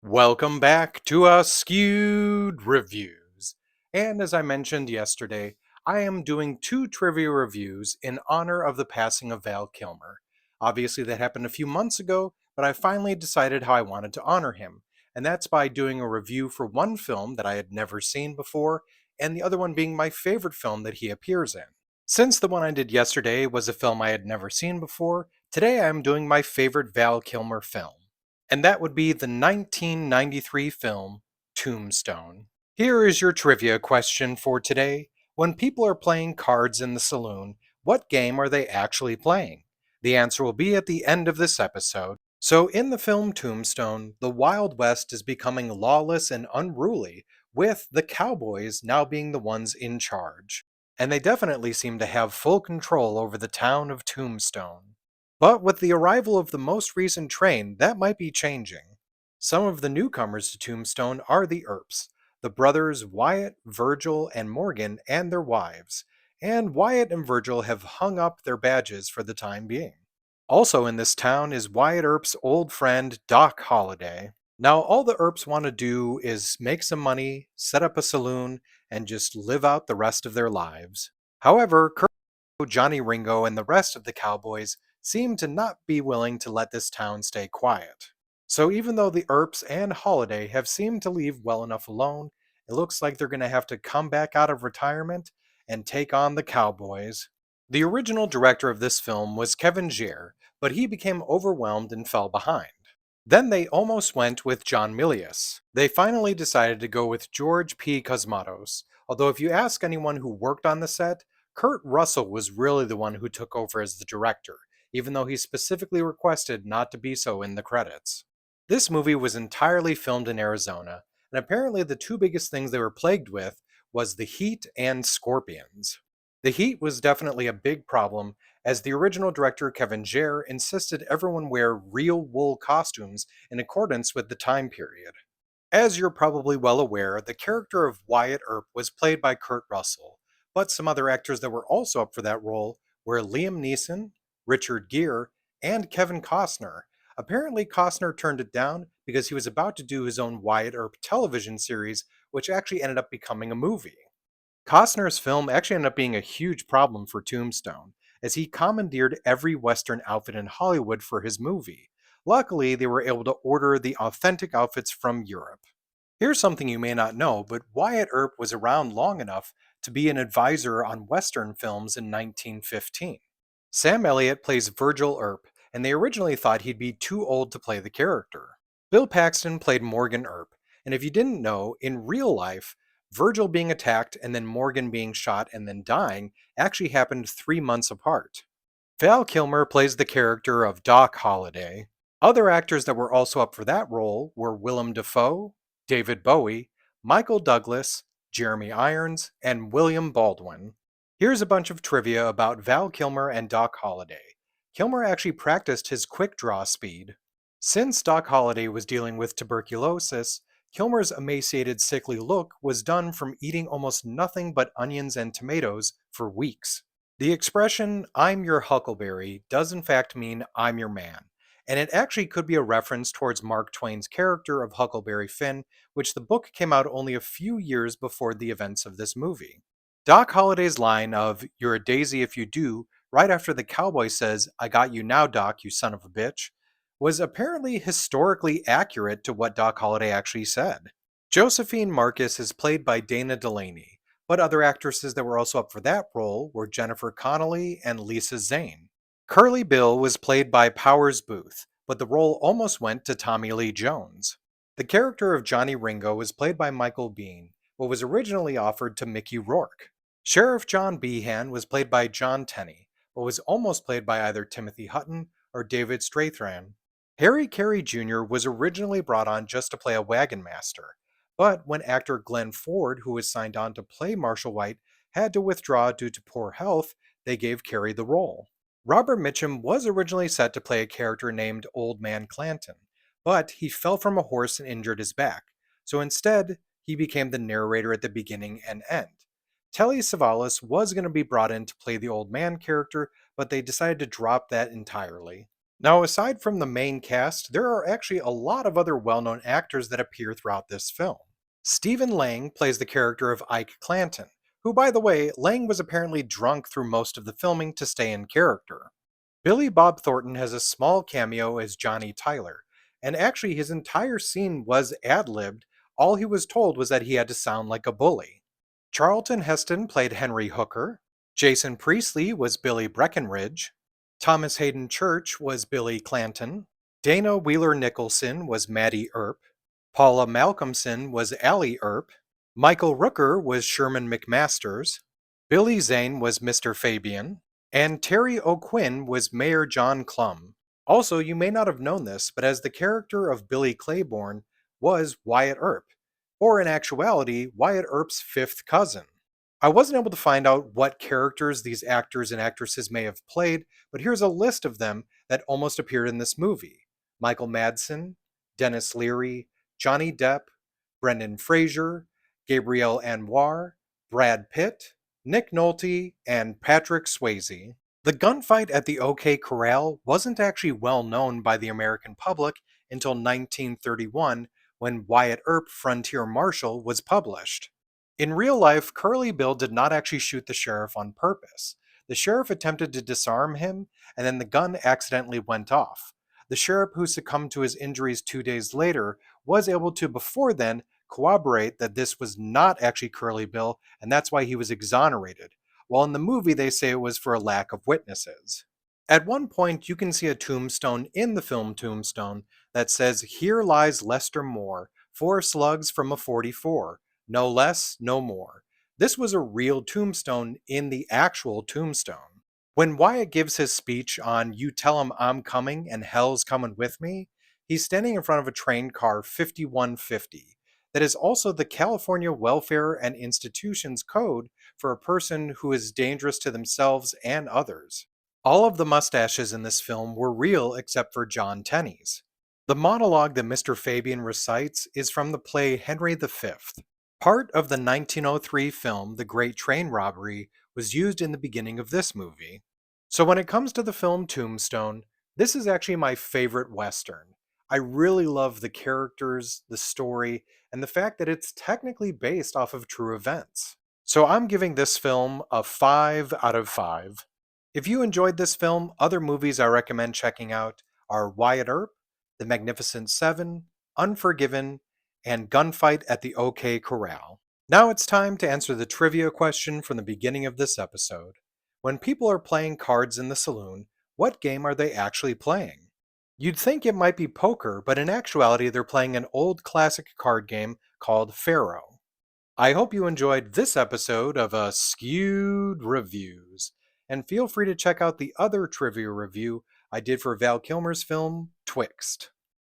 Welcome back to Askewed Reviews. And as I mentioned yesterday, I am doing two trivia reviews in honor of the passing of Val Kilmer. Obviously, that happened a few months ago, but I finally decided how I wanted to honor him. And that's by doing a review for one film that I had never seen before, and the other one being my favorite film that he appears in. Since the one I did yesterday was a film I had never seen before, today I am doing my favorite Val Kilmer film, and that would be the 1993 film Tombstone. Here is your trivia question for today. When people are playing cards in the saloon, what game are they actually playing? The answer will be at the end of this episode. So, in the film Tombstone, the Wild West is becoming lawless and unruly, with the cowboys now being the ones in charge. And they definitely seem to have full control over the town of Tombstone. But with the arrival of the most recent train, that might be changing. Some of the newcomers to Tombstone are the Earps, the brothers Wyatt, Virgil, and Morgan, and their wives. And Wyatt and Virgil have hung up their badges for the time being. Also in this town is Wyatt Earp's old friend Doc Holliday. Now, all the Earps want to do is make some money, set up a saloon, and just live out the rest of their lives. However, Johnny Ringo and the rest of the cowboys seem to not be willing to let this town stay quiet. So even though the Earps and Holiday have seemed to leave well enough alone, it looks like they're going to have to come back out of retirement and take on the cowboys. The original director of this film was Kevin Gier, but he became overwhelmed and fell behind. Then they almost went with John Milius. They finally decided to go with George P. Cosmatos, although if you ask anyone who worked on the set, Kurt Russell was really the one who took over as the director, even though he specifically requested not to be so in the credits. This movie was entirely filmed in Arizona, and apparently the two biggest things they were plagued with was the heat and scorpions. The heat was definitely a big problem, as the original director Kevin Gier insisted everyone wear real wool costumes in accordance with the time period. As you're probably well aware, the character of Wyatt Earp was played by Kurt Russell, but some other actors that were also up for that role were Liam Neeson, Richard Gere, and Kevin Costner. Apparently, Costner turned it down because he was about to do his own Wyatt Earp television series, which actually ended up becoming a movie. Costner's film actually ended up being a huge problem for Tombstone, as he commandeered every Western outfit in Hollywood for his movie. Luckily, they were able to order the authentic outfits from Europe. Here's something you may not know, but Wyatt Earp was around long enough to be an advisor on Western films in 1915. Sam Elliott plays Virgil Earp, and they originally thought he'd be too old to play the character. Bill Paxton played Morgan Earp, and if you didn't know, in real life, Virgil being attacked and then Morgan being shot and then dying actually happened 3 months apart. Val Kilmer plays the character of Doc Holliday. Other actors that were also up for that role were Willem Dafoe, David Bowie, Michael Douglas, Jeremy Irons, and William Baldwin. Here's a bunch of trivia about Val Kilmer and Doc Holliday. Kilmer actually practiced his quick draw speed. Since Doc Holliday was dealing with tuberculosis, Kilmer's emaciated, sickly look was done from eating almost nothing but onions and tomatoes for weeks. The expression, I'm your huckleberry, does in fact mean I'm your man, and it actually could be a reference towards Mark Twain's character of Huckleberry Finn, which the book came out only a few years before the events of this movie. Doc Holliday's line of, You're a daisy if you do, right after the cowboy says, I got you now, Doc, you son of a bitch, was apparently historically accurate to what Doc Holliday actually said. Josephine Marcus is played by Dana Delaney, but other actresses that were also up for that role were Jennifer Connelly and Lisa Zane. Curly Bill was played by Powers Booth, but the role almost went to Tommy Lee Jones. The character of Johnny Ringo was played by Michael Biehn, but was originally offered to Mickey Rourke. Sheriff John Behan was played by John Tenney, but was almost played by either Timothy Hutton or David Strathairn. Harry Carey Jr. was originally brought on just to play a wagon master, but when actor Glenn Ford, who was signed on to play Marshall White, had to withdraw due to poor health, they gave Carey the role. Robert Mitchum was originally set to play a character named Old Man Clanton, but he fell from a horse and injured his back, so instead, he became the narrator at the beginning and end. Telly Savalas was going to be brought in to play the old man character, but they decided to drop that entirely. Now, aside from the main cast, there are actually a lot of other well known actors that appear throughout this film. Stephen Lang plays the character of Ike Clanton, who, by the way, Lang was apparently drunk through most of the filming to stay in character. Billy Bob Thornton has a small cameo as Johnny Tyler, and actually his entire scene was ad libbed. All he was told was that he had to sound like a bully. Charlton Heston played Henry Hooker. Jason Priestley was Billy Breckenridge. Thomas Hayden Church was Billy Clanton. Dana Wheeler Nicholson was Maddie Earp. Paula Malcolmson was Allie Earp. Michael Rooker was Sherman McMasters. Billy Zane was Mr. Fabian. And Terry O'Quinn was Mayor John Clum. Also, you may not have known this, but as the character of Billy Claiborne was Wyatt Earp, or in actuality, Wyatt Earp's fifth cousin. I wasn't able to find out what characters these actors and actresses may have played, but here's a list of them that almost appeared in this movie: Michael Madsen, Dennis Leary, Johnny Depp, Brendan Fraser, Gabrielle Anwar, Brad Pitt, Nick Nolte, and Patrick Swayze. The gunfight at the OK Corral wasn't actually well known by the American public until 1931 when Wyatt Earp Frontier Marshal was published. In real life, Curly Bill did not actually shoot the sheriff on purpose. The sheriff attempted to disarm him, and then the gun accidentally went off. The sheriff, who succumbed to his injuries 2 days later, was able to, before then, corroborate that this was not actually Curly Bill, and that's why he was exonerated, while in the movie they say it was for a lack of witnesses. At one point, you can see a tombstone in the film Tombstone that says, "Here lies Lester Moore, 4 slugs from a 44. No less, no more." This was a real tombstone in the actual Tombstone. When Wyatt gives his speech on "You Tell 'em I'm coming and hell's coming with me," he's standing in front of a train car 5150. That is also the California Welfare and Institutions Code for a person who is dangerous to themselves and others. All of the mustaches in this film were real except for John Tenney's. The monologue that Mr. Fabian recites is from the play Henry V. Part of the 1903 film The Great Train Robbery was used in the beginning of this movie. So when it comes to the film Tombstone, this is actually my favorite Western. I really love the characters, the story, and the fact that it's technically based off of true events. So I'm giving this film a 5 out of 5. If you enjoyed this film, other movies I recommend checking out are Wyatt Earp, The Magnificent Seven, Unforgiven, and Gunfight at the OK Corral. Now it's time to answer the trivia question from the beginning of this episode. When people are playing cards in the saloon, what game are they actually playing? You'd think it might be poker, but in actuality they're playing an old classic card game called Faro. I hope you enjoyed this episode of Askewed Reviews, and feel free to check out the other trivia review I did for Val Kilmer's film, Twixt.